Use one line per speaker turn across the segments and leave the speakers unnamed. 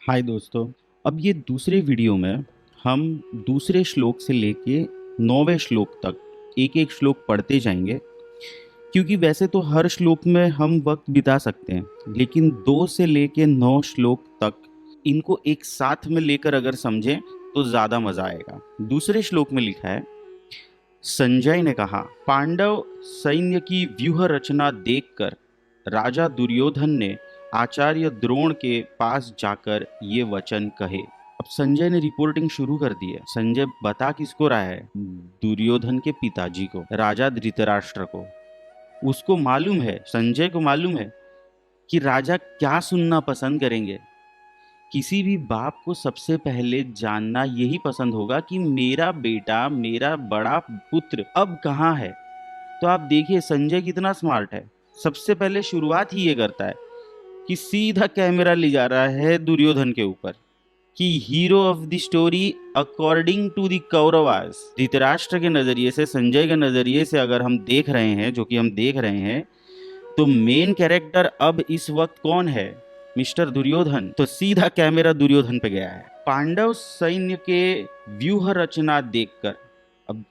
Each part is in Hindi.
हाय दोस्तों। अब ये दूसरे वीडियो में हम दूसरे श्लोक से लेके 9वें श्लोक तक एक एक श्लोक पढ़ते जाएंगे, क्योंकि वैसे तो हर श्लोक में हम वक्त बिता सकते हैं, लेकिन 2 से लेके 9 श्लोक तक इनको एक साथ में लेकर अगर समझें तो ज़्यादा मज़ा आएगा। दूसरे श्लोक में लिखा है, संजय ने कहा, पांडव सैन्य की व्यूह रचना देखकर राजा दुर्योधन ने आचार्य द्रोण के पास जाकर ये वचन कहे। अब संजय ने रिपोर्टिंग शुरू कर दी है। संजय बता किसको रहा है? दुर्योधन के पिताजी को, राजा धृतराष्ट्र को। उसको मालूम है, संजय को मालूम है कि राजा क्या सुनना पसंद करेंगे। किसी भी बाप को सबसे पहले जानना यही पसंद होगा कि मेरा बेटा, मेरा बड़ा पुत्र अब कहाँ है। तो आप देखिए संजय कितना स्मार्ट है। सबसे पहले शुरुआत ही ये करता है कि सीधा कैमरा ले जा रहा है दुर्योधन के ऊपर कि hero of the story according to the Kauravas, Dhritarashtra के नजरिए से, संजय के नजरिए से अगर हम देख रहे हैं, जो कि हम देख रहे हैं, तो मेन कैरेक्टर अब इस वक्त कौन है? मिस्टर दुर्योधन। तो सीधा कैमरा दुर्योधन पे गया है। पांडव सैन्य के व्यूह रचना देखकर, अब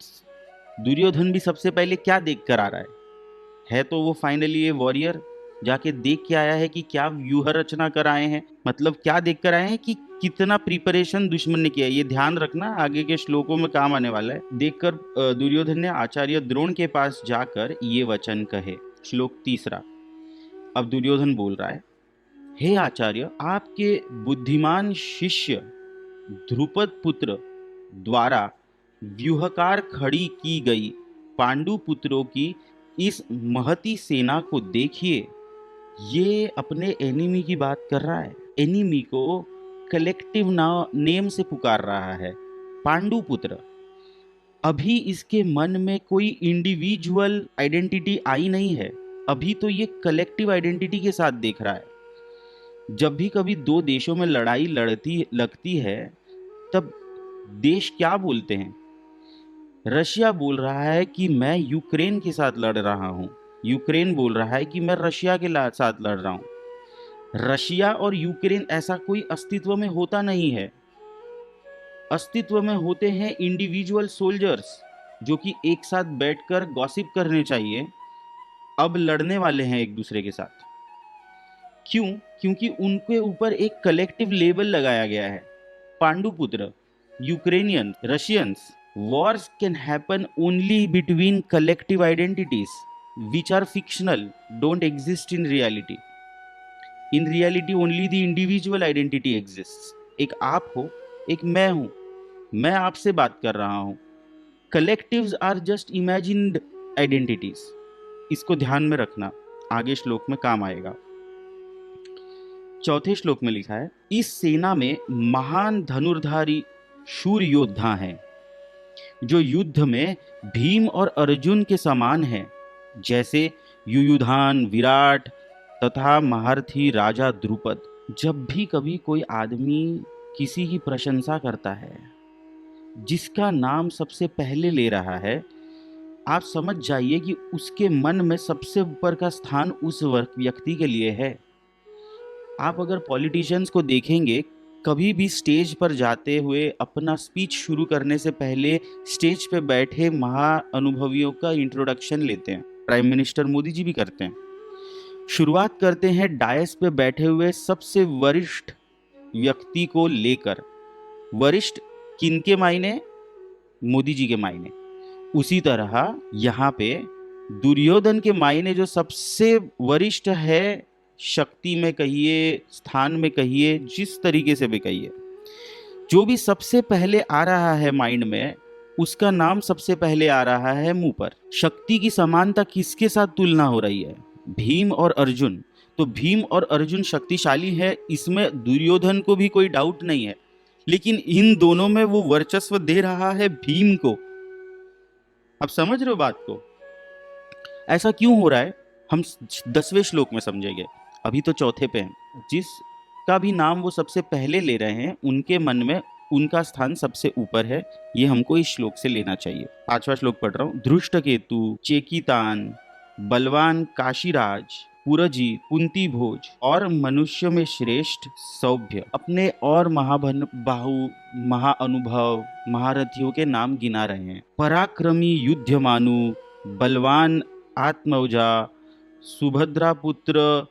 दुर्योधन भी सबसे पहले क्या देख कर आ रहा है तो वो फाइनली ये वॉरियर जाके देख के आया है कि क्या व्यूह रचना कर आए हैं, मतलब क्या देख कर आए हैं कि कितना प्रिपरेशन दुश्मन ने किया है। ये ध्यान रखना, आगे के श्लोकों में काम आने वाला है। देखकर दुर्योधन ने आचार्य द्रोण के पास जाकर ये वचन कहे। श्लोक तीसरा। अब दुर्योधन बोल रहा है, हे आचार्य, आपके बुद्धिमान शिष्य ध्रुपद पुत्र द्वारा व्यूहकार खड़ी की गई पांडु पुत्रों की इस महती सेना को देखिए। ये अपने एनिमी की बात कर रहा है। एनिमी को कलेक्टिव नेम से पुकार रहा है, पांडु पुत्र। अभी इसके मन में कोई इंडिविजुअल आइडेंटिटी आई नहीं है। अभी तो ये कलेक्टिव आइडेंटिटी के साथ देख रहा है। जब भी कभी दो देशों में लड़ाई लड़ती लगती है, तब देश क्या बोलते हैं? रशिया बोल रहा है कि मैं यूक्रेन के साथ लड़ रहा हूँ। यूक्रेन बोल रहा है कि मैं रशिया के साथ लड़ रहा हूँ। रशिया और यूक्रेन ऐसा कोई अस्तित्व में होता नहीं है। अस्तित्व में होते हैं इंडिविजुअल सोल्जर्स, जो कि एक साथ बैठकर गॉसिप करने चाहिए। अब लड़ने वाले हैं एक दूसरे के साथ। क्यों? क्योंकि उनके ऊपर एक कलेक्टिव लेबल लगाया गया है, पांडुपुत्र, Ukrainian, Russians. Wars can happen only between collective identities, which are fictional, don't exist in reality. In reality, only the individual identity exists. एक आप हो, एक मैं हूं, मैं आपसे बात कर रहा हूं। Collectives are just imagined identities. इसको ध्यान में रखना, आगे श्लोक में काम आएगा। चौथे श्लोक में लिखा है, इस सेना में महान धनुर्धारी शूर योद्धा हैं, जो युद्ध में भीम और अर्जुन के समान हैं, जैसे युयुधान, विराट तथा महारथी राजा द्रुपद। जब भी कभी कोई आदमी किसी की प्रशंसा करता है, जिसका नाम सबसे पहले ले रहा है, आप समझ जाइए कि उसके मन में सबसे ऊपर का स्थान उस व्यक्ति के लिए है। आप अगर पॉलिटिशियंस को देखेंगे, कभी भी स्टेज पर जाते हुए अपना स्पीच शुरू करने से पहले स्टेज पे बैठे महाअनुभवियों का इंट्रोडक्शन लेते हैं। प्राइम मिनिस्टर मोदी जी भी करते हैं। शुरुआत करते हैं डायस पे बैठे हुए सबसे वरिष्ठ व्यक्ति को लेकर। वरिष्ठ किनके मायने? मोदी जी के मायने। उसी तरह यहाँ पे दुर्योधन के मायने जो सबसे वरिष्ठ है, शक्ति में कहिए, स्थान में कहिए, जिस तरीके से भी कहिए, जो भी सबसे पहले आ रहा है माइंड में, उसका नाम सबसे पहले आ रहा है मुंह पर। शक्ति की समानता किसके साथ तुलना हो रही है? भीम और अर्जुन। तो भीम और अर्जुन शक्तिशाली है, इसमें दुर्योधन को भी कोई डाउट नहीं है, लेकिन इन दोनों में वो वर्चस्व दे रहा है भीम को। आप समझ रहे हो बात को? ऐसा क्यों हो रहा है हम 10वें श्लोक में समझेंगे। अभी तो चौथे पे हैं। जिसका भी नाम वो सबसे पहले ले रहे हैं, उनके मन में उनका स्थान सबसे ऊपर है। ये हमको इस श्लोक से लेना चाहिए। 5वां श्लोक पढ़ रहा हूँ। धृष्टकेतु, चेकितान, बलवान काशीराज, पुरजी कुंती भोज और मनुष्य में श्रेष्ठ सौभ्य अपने और बाहु महाअनुभव महारथियों के नाम गिना रहे हैं। पराक्रमी युद्धमानु, बलवान आत्मौजा, सुभद्रा पुत्र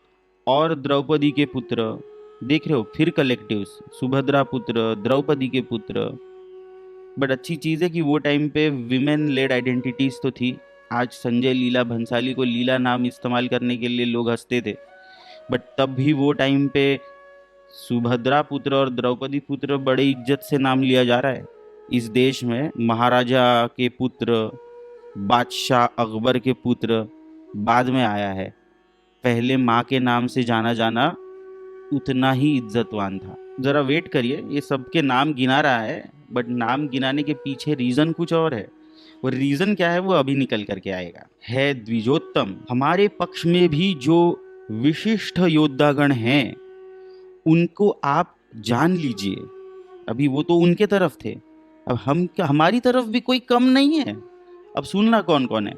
और द्रौपदी के पुत्र। देख रहे हो फिर कलेक्टिव्स, सुभद्रा पुत्र, द्रौपदी के पुत्र। बट अच्छी चीज़ है कि वो टाइम पे विमेन लेड आइडेंटिटीज तो थी। आज संजय लीला भंसाली को लीला नाम इस्तेमाल करने के लिए लोग हंसते थे, बट तब भी वो टाइम पे सुभद्रा पुत्र और द्रौपदी पुत्र बड़े इज्जत से नाम लिया जा रहा है इस देश में। महाराजा के पुत्र, बादशाह अकबर के पुत्र बाद में आया है। पहले माँ के नाम से जाना जाना उतना ही इज्जतवान था। जरा वेट करिए, ये सबके नाम गिना रहा है, बट नाम गिनाने के पीछे रीजन कुछ और है। वो रीजन क्या है वो अभी निकल करके आएगा। है द्विजोत्तम, हमारे पक्ष में भी जो विशिष्ट योद्धागण हैं उनको आप जान लीजिए। अभी वो तो उनके तरफ थे, अब हमारी तरफ भी कोई कम नहीं है। अब सुनना कौन कौन है।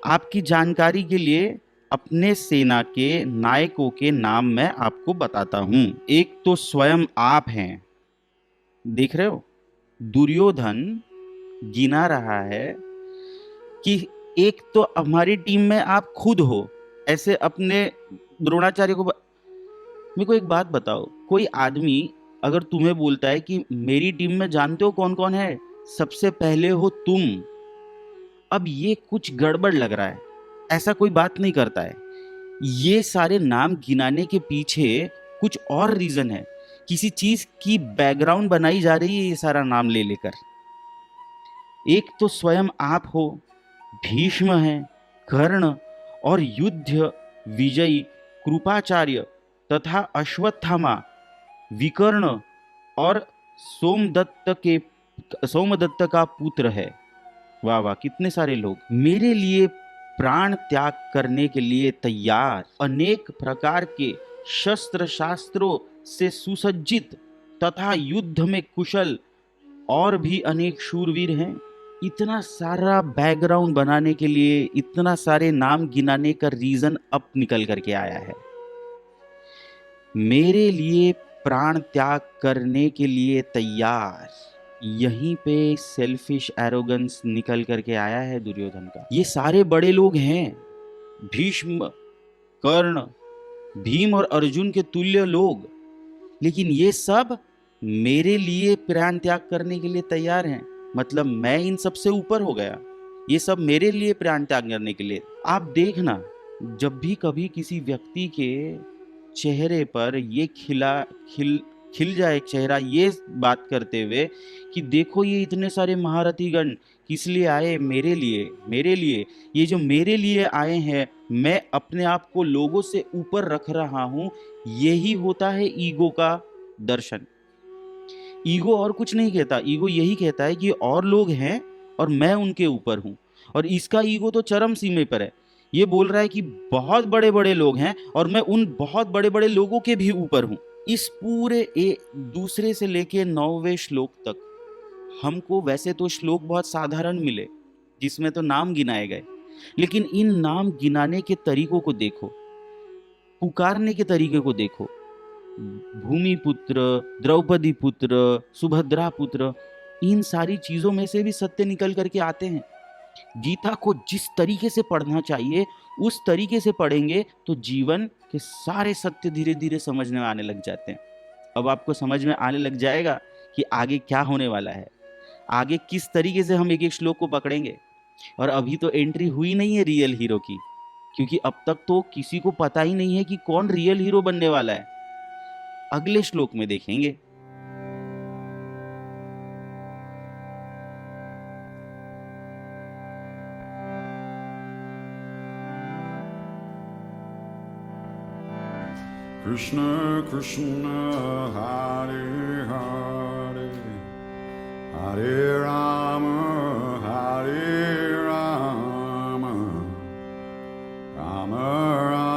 आपकी जानकारी के लिए अपने सेना के नायकों के नाम मैं आपको बताता हूं। एक तो स्वयं आप हैं, देख रहे हो, दुर्योधन गिना रहा है कि एक तो हमारी टीम में आप खुद हो। ऐसे अपने द्रोणाचार्य को मेरे को एक बात बताओ, कोई आदमी अगर तुम्हें बोलता है कि मेरी टीम में जानते हो कौन कौन है, सबसे पहले हो तुम, अब ये कुछ गड़बड़ लग रहा है, ऐसा कोई बात नहीं करता है। ये सारे नाम गिनाने के पीछे कुछ और रीजन है, किसी चीज की बैकग्राउंड बनाई जा रही है ये सारा नाम ले लेकर। एक तो स्वयं आप हो, भीष्म है, कर्ण और युद्ध विजयी कृपाचार्य तथा अश्वत्थामा, विकर्ण और सोमदत्त का पुत्र है। वाह वाह, कितने सारे लोग मेरे लिए प्राण त्याग करने के लिए तैयार, अनेक प्रकार के शस्त्र शास्त्रों से सुसज्जित तथा युद्ध में कुशल और भी अनेक शूरवीर हैं। इतना सारा बैकग्राउंड बनाने के लिए इतना सारे नाम गिनाने का रीजन अब निकल करके आया है। मेरे लिए प्राण त्याग करने के लिए तैयार, यहीं पे सेल्फिश एरोगेंस निकल करके आया है दुर्योधन का। ये सारे बड़े लोग हैं, भीष्म, कर्ण, भीम और अर्जुन के तुल्य लोग, लेकिन ये सब मेरे लिए प्राण त्याग करने के लिए तैयार हैं। मतलब मैं इन सब से ऊपर हो गया, ये सब मेरे लिए प्राण त्याग करने के लिए। आप देखना, जब भी कभी किसी व्यक्ति के चेहरे पर ये खिल जाए चेहरा ये बात करते हुए कि देखो ये इतने सारे महारथीगण किस लिए आए, मेरे लिए ये जो मेरे लिए आए हैं, मैं अपने आप को लोगों से ऊपर रख रहा हूं, यही होता है ईगो का दर्शन। ईगो और कुछ नहीं कहता, ईगो यही कहता है कि और लोग हैं और मैं उनके ऊपर हूं। और इसका ईगो तो चरम सीमे पर है, ये बोल रहा है कि बहुत बड़े बड़े लोग हैं और मैं उन बहुत बड़े बड़े लोगों के भी ऊपर हूं। इस पूरे दूसरे से लेके 9वें श्लोक तक हमको वैसे तो श्लोक बहुत साधारण मिले जिसमें तो नाम गिनाए गए, लेकिन इन नाम गिनाने के तरीकों को देखो, पुकारने के तरीके को देखो। भूमि पुत्र, द्रौपदी पुत्र, सुभद्रा पुत्र, इन सारी चीजों में से भी सत्य निकल करके आते हैं। गीता को जिस तरीके से पढ़ना चाहिए उस तरीके से पढ़ेंगे तो जीवन के सारे सत्य धीरे धीरे समझ में आने लग जाते हैं। अब आपको समझ में आने लग जाएगा कि आगे क्या होने वाला है, आगे किस तरीके से हम एक एक श्लोक को पकड़ेंगे। और अभी तो एंट्री हुई नहीं है रियल हीरो की, क्योंकि अब तक तो किसी को पता ही नहीं है कि कौन रियल हीरो बनने वाला है। अगले श्लोक में देखेंगे।
Krishna Krishna Hare Hare Hare Rama Rama